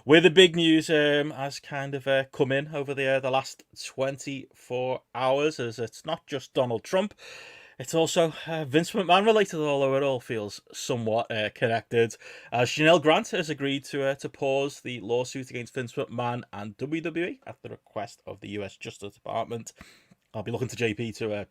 Where the big news has kind of come in over the last 24 hours, as it's not just Donald Trump, it's also Vince McMahon related, although it all feels somewhat connected. Janelle Grant has agreed to pause the lawsuit against Vince McMahon and WWE at the request of the US Justice Department. I'll be looking to JP to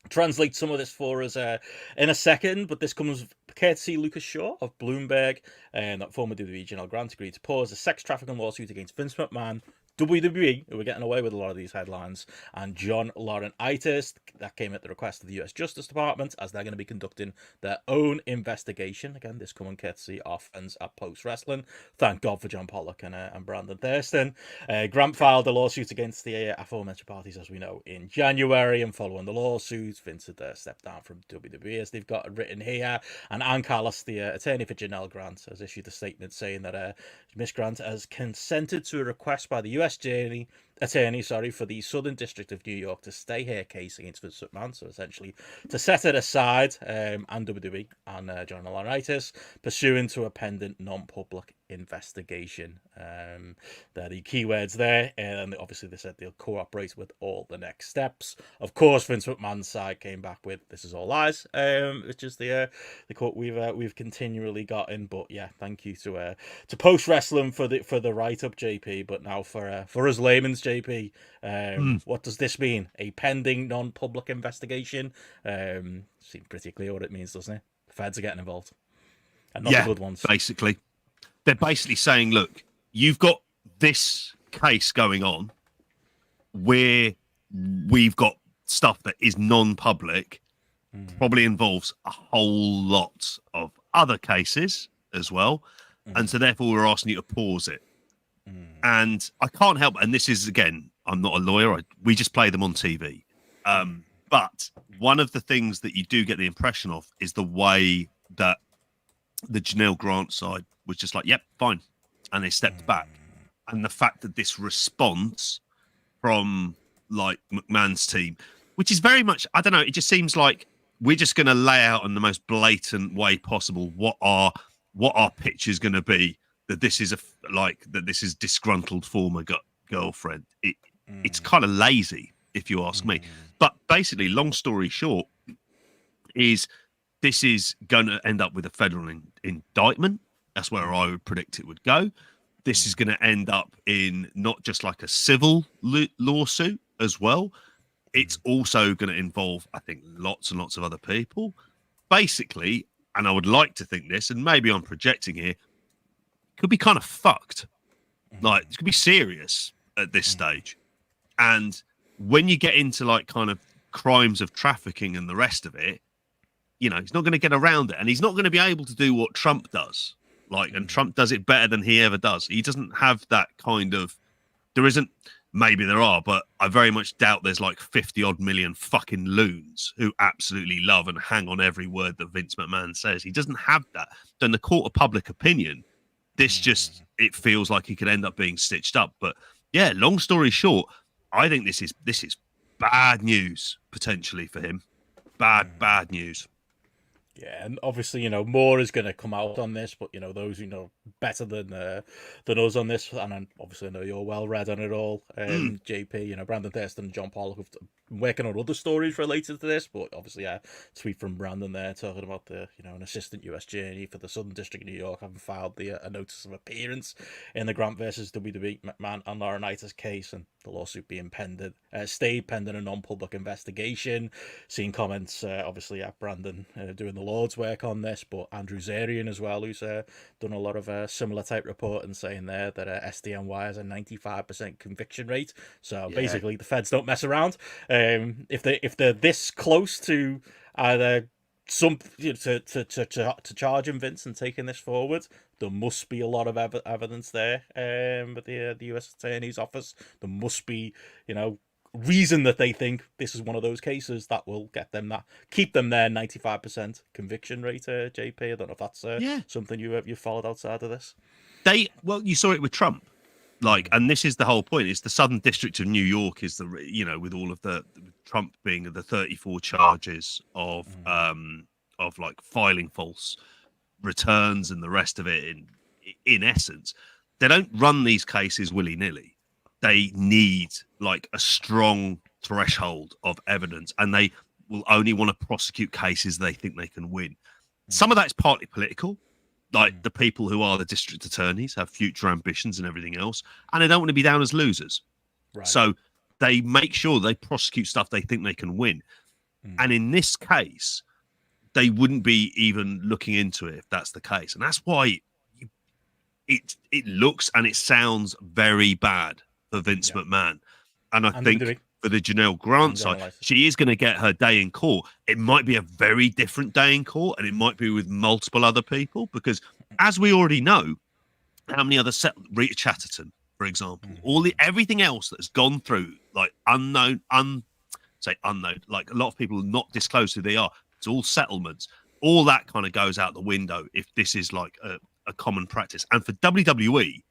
translate some of this for us in a second, but this comes courtesy Lucas Shaw of Bloomberg, and that former WWE Janelle Grant agreed to pause a sex trafficking lawsuit against Vince McMahon, WWE, who were getting away with a lot of these headlines, and John Laurinaitis. That came at the request of the US Justice Department, as they're going to be conducting their own investigation. Again, this coming courtesy our friends at Post Wrestling. Thank God for John Pollock and Brandon Thurston. Grant filed a lawsuit against the aforementioned parties, as we know, in January, and following the lawsuit, Vince had stepped down from WWE, as they've got written here, and Ann Callis, the attorney for Janelle Grant, has issued a statement saying that Miss Grant has consented to a request by the US attorney for the Southern District of New York to stay her case against Vince McMahon, so essentially to set it aside, and WWE and John Laurinaitis, pursuant to a pending non-public investigation. They're the keywords there, and obviously they said they'll cooperate with all the next steps. Of course, Vince McMahon's side came back with "This is all lies," which is the quote we've continually gotten. But yeah, thank you to Post Wrestling for the write up, JP. But now for us layman's, JP, what does this mean? A pending non-public investigation? Seems pretty clear what it means, doesn't it? The feds are getting involved, and not the good ones. Basically, they're basically saying, look, you've got this case going on where we've got stuff that is non-public, probably involves a whole lot of other cases as well. And so therefore we're asking you to pause it. And I can't help, and this is, again, I'm not a lawyer, we just play them on TV. But one of the things that you do get the impression of is the way that the Janelle Grant side was just like, yep, fine. And they stepped back. And the fact that this response from like McMahon's team, which is very much, I don't know, it just seems like we're just going to lay out in the most blatant way possible what our pitch is going to be, that this is this is disgruntled former girlfriend. It's kind of lazy, if you ask me. But basically, long story short, is this is going to end up with a federal indictment. That's where I would predict it would go. This is going to end up in not just like a civil lawsuit as well. It's also going to involve, I think, lots and lots of other people. Basically, and I would like to think this, and maybe I'm projecting here, could be kind of fucked. Like, it could be serious at this stage. And when you get into like kind of crimes of trafficking and the rest of it, you know, he's not going to get around it, and he's not going to be able to do what Trump does. Like, and Trump does it better than he ever does. He doesn't have that kind of, there isn't, maybe there are, but I very much doubt there's like 50 odd million fucking loons who absolutely love and hang on every word that Vince McMahon says. He doesn't have that. So in the court of public opinion, this just, it feels like he could end up being stitched up. But yeah, long story short, I think this is bad news potentially for him. Bad news. Yeah, and obviously, you know, more is going to come out on this, but, you know, those who know better than us on this, and obviously I know you're well read on it all, JP, you know, Brandon Thurston and John Pollock have been working on other stories related to this, but obviously, tweet from Brandon there talking about an assistant US attorney for the Southern District of New York having filed a notice of appearance in the Grant versus WWE McMahon and Laurinaitis case, and the lawsuit being stayed pending a non-public investigation. Seen comments, obviously, at Brandon doing the Lord's work on this, but Andrew Zarian as well, who's done a lot of similar type reporting, saying there that SDNY has a 95% conviction rate. So basically, the feds don't mess around. If they're this close to either to charging Vince and taking this forward, there must be a lot of evidence there. But the U.S. Attorney's Office, there must be, reason that they think this is one of those cases that will keep them their 95% conviction rate. JP, I don't know if that's something you followed outside of this. You saw it with Trump. And this is the whole point. It's the Southern District of New York is with all of the Trump being the 34 charges of filing false returns and the rest of it. In essence, they don't run these cases willy-nilly. They need like a strong threshold of evidence, and they will only want to prosecute cases they think they can win. Some of that's partly political, like the people who are the district attorneys have future ambitions and everything else, and they don't want to be down as losers. Right. So they make sure they prosecute stuff they think they can win. And in this case, they wouldn't be even looking into it if that's the case. And that's why it looks and it sounds very bad for Vince McMahon. And I think for the Janelle Grant side, she is going to get her day in court. It might be a very different day in court, and it might be with multiple other people, because as we already know, how many other Rita Chatterton, for example, everything else that's gone through, like unknown, like a lot of people not disclosed who they are. It's all settlements. All that kind of goes out the window if this is like a common practice. And for WWE,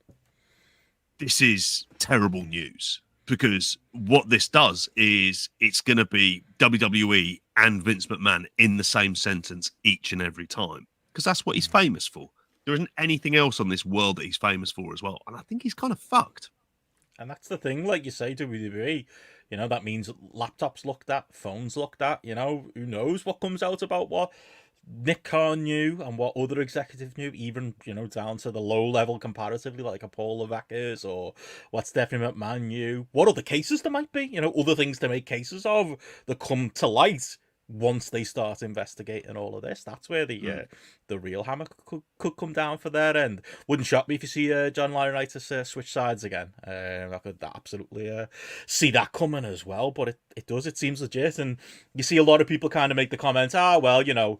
this is terrible news, because what this does is it's going to be WWE and Vince McMahon in the same sentence each and every time, because that's what he's famous for. There isn't anything else on this world that he's famous for as well. And I think he's kind of fucked. And that's the thing, like you say, WWE, you know, that means laptops looked at, phones looked at, you know, who knows what comes out about what Nick Khan knew and what other executive knew, even, you know, down to the low level comparatively, like a Paul Levesque is, or what Stephanie McMahon knew, what other cases there might be, you know, other things to make cases of that come to light once they start investigating all of this. That's where the real hammer could come down for their end. Wouldn't shock me if you see John Laurinaitis switch sides again. I could absolutely see that coming as well, but it does, it seems legit. And you see a lot of people kind of make the comment, well, you know,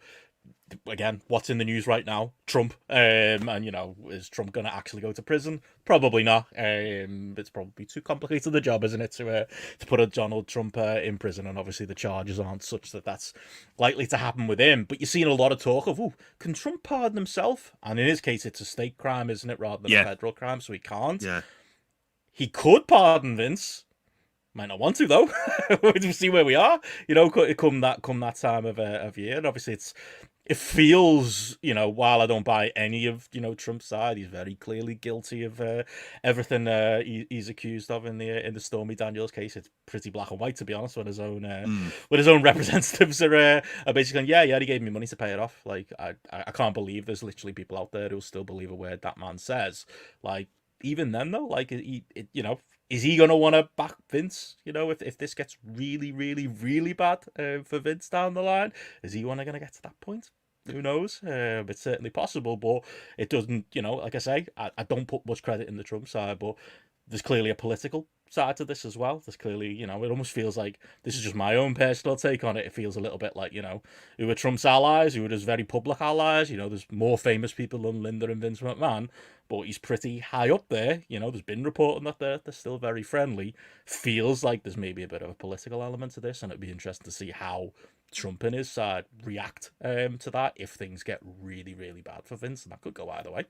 again, what's in the news right now? Trump. And, you know, is Trump going to actually go to prison? Probably not. It's probably too complicated a job, isn't it, to put a Donald Trump in prison? And obviously the charges aren't such that that's likely to happen with him. But you're seeing a lot of talk of, can Trump pardon himself? And in his case, it's a state crime, isn't it, rather than a federal crime, so he can't. Yeah. He could pardon Vince. Might not want to, though. We'll see where we are. You know, come that time of year. And obviously it feels, you know, while I don't buy any of, you know, Trump's side, he's very clearly guilty of everything he's accused of in the Stormy Daniels case. It's pretty black and white, to be honest, when his own representatives are basically going, yeah, he gave me money to pay it off. Like, I can't believe there's literally people out there who still believe a word that man says. Like, even then, though, like, you know, is he going to want to back Vince, you know, if this gets really, really, really bad for Vince down the line? Is he going to get to that point? Who knows? It's certainly possible, but it doesn't, you know, like I say, I don't put much credit in the Trump side, but there's clearly a political side to this as well. There's clearly, you know, it almost feels like, this is just my own personal take on it, it feels a little bit like, you know, who are Trump's allies, who are his very public allies. You know, there's more famous people than Linda and Vince McMahon, but he's pretty high up there. You know, there's been reporting that they're still very friendly. Feels like there's maybe a bit of a political element to this, and it'd be interesting to see how Trump and his side react to that if things get really, really bad for Vince, and that could go either way.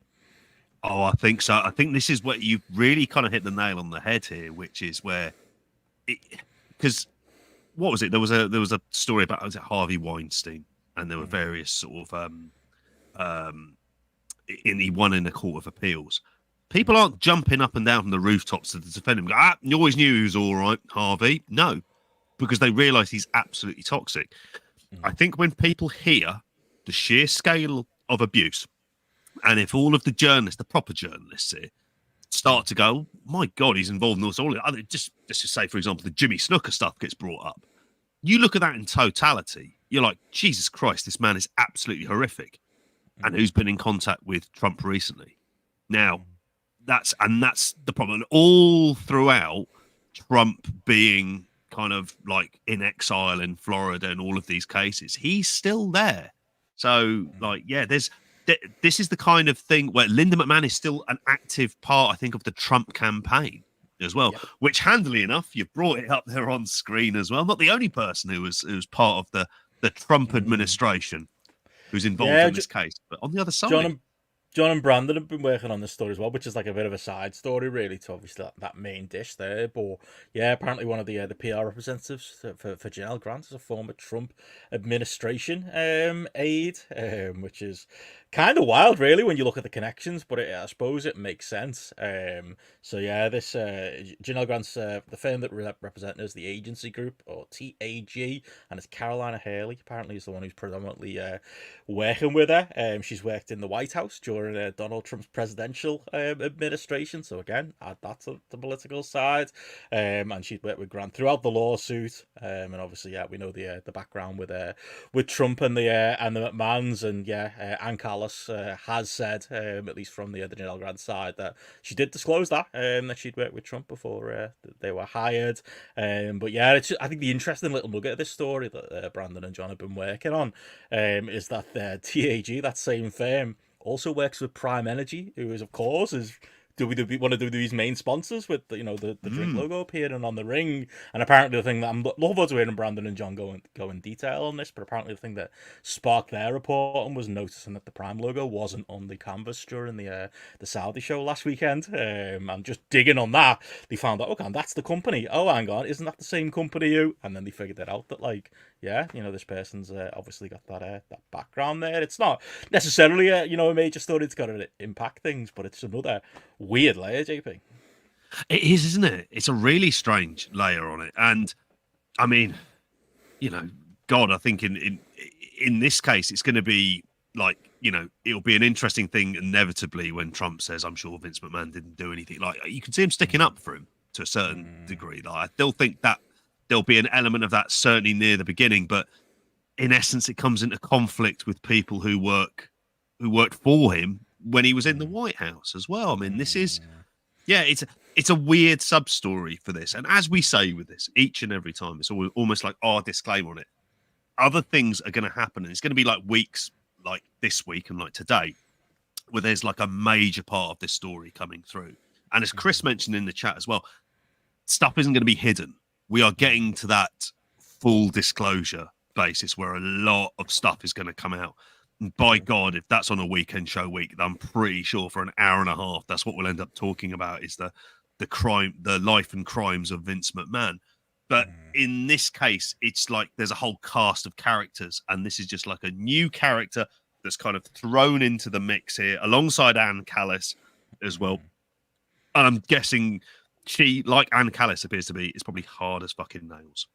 Oh, I think so. I think this is what you really kind of hit the nail on the head here, which is where, because what was it? There was a story about, was it Harvey Weinstein, and there were various sort of he won in the Court of Appeals. People aren't jumping up and down from the rooftops to defend him. You always knew he was all right, Harvey. No, because they realise he's absolutely toxic. I think when people hear the sheer scale of abuse, and if all of the journalists, the proper journalists here, start to go, my God, he's involved in all other, just to say, for example, the Jimmy Snooker stuff gets brought up. You look at that in totality, you're like, Jesus Christ, this man is absolutely horrific. And who's been in contact with Trump recently? Now, that's the problem. All throughout, Trump being kind of like in exile in Florida and all of these cases, he's still there. So, like, yeah, this is the kind of thing where Linda McMahon is still an active part, I think, of the Trump campaign as well, which handily enough, you've brought it up there on screen as well. Not the only person who was part of the Trump administration who's involved in this case, but on the other side. John and Brandon have been working on this story as well, which is like a bit of a side story, really, to obviously that main dish there. But yeah, apparently one of the PR representatives for Janelle Grant is a former Trump administration aide, which is kind of wild, really, when you look at the connections. But I suppose it makes sense. So yeah, this Janelle Grant's the firm that represented as the agency group, or TAG, and it's Carolina Haley. Apparently, is the one who's predominantly working with her. She's worked in the White House during Donald Trump's presidential administration. So again, add that to the political side. And she'd worked with Grant throughout the lawsuit. And obviously, yeah, we know the background with Trump and the McMahons. And yeah, Ann Callis has said, at least from the Janelle Grant side, that she did disclose that she'd worked with Trump before they were hired. But yeah, I think the interesting little nugget of this story that Brandon and John have been working on is that TAG, that same firm, also works with Prime Energy, who is, of course, is WWE, one of WWE's main sponsors, with the drink logo appearing on the ring. And apparently the thing that I'm looking forward to hearing Brandon and John go in detail on this, but apparently the thing that sparked their reporting was noticing that the Prime logo wasn't on the canvas during the Saudi show last weekend. And just digging on that, they found out, okay, that's the company. Oh, hang on, isn't that the same company who? And then they figured it out that, like, yeah, this person's obviously got that background there. It's not necessarily a major story that's got to impact things, but it's another weird layer, JP. It is, isn't it? It's a really strange layer on it, and I mean, God, I think in this case, it's going to be like, it'll be an interesting thing inevitably when Trump says, "I'm sure Vince McMahon didn't do anything." Like, you can see him sticking up for him to a certain degree. Like, I still think that there'll be an element of that certainly near the beginning, but in essence, it comes into conflict with people who worked for him when he was in the White House as well. I mean, this is, yeah, it's a weird sub story for this. And as we say with this, each and every time, it's almost like our disclaimer on it. Other things are going to happen, and it's going to be like weeks like this week and like today, where there's like a major part of this story coming through. And as Chris mentioned in the chat as well, stuff isn't going to be hidden. We are getting to that full disclosure basis where a lot of stuff is going to come out. And by God, if that's on a weekend show week, I'm pretty sure for an hour and a half, that's what we'll end up talking about, is the life and crimes of Vince McMahon. But in this case, it's like there's a whole cast of characters, and this is just like a new character that's kind of thrown into the mix here alongside Ann Callis as well. And I'm guessing she, like Ann Callis appears to be, is probably hard as fucking nails.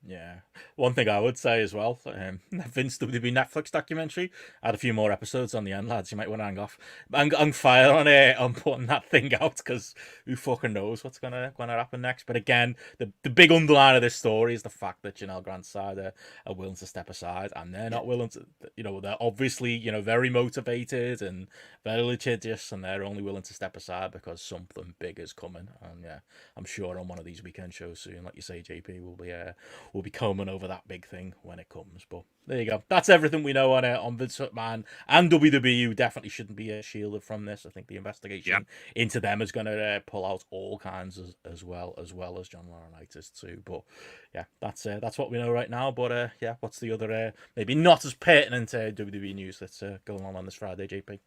Yeah. One thing I would say as well, Vince WB Netflix documentary had a few more episodes on the end, lads. You might want to hang off, hang fire on it, on putting that thing out, because who fucking knows what's gonna happen next. But again, the big underline of this story is the fact that Janelle Grant's side are willing to step aside, and they're not willing to. They're obviously very motivated and very litigious, and they're only willing to step aside because something big is coming. And yeah, I'm sure on one of these weekend shows soon, like you say, JP, will be combing over that big thing when it comes. But there you go. That's everything we know on Vince McMahon and WWE, who definitely shouldn't be shielded from this. I think the investigation into them is going to pull out all kinds as well as John Laurinaitis too. But yeah, that's what we know right now. But yeah, what's the other maybe not as pertinent WWE news that's going on this Friday, JP?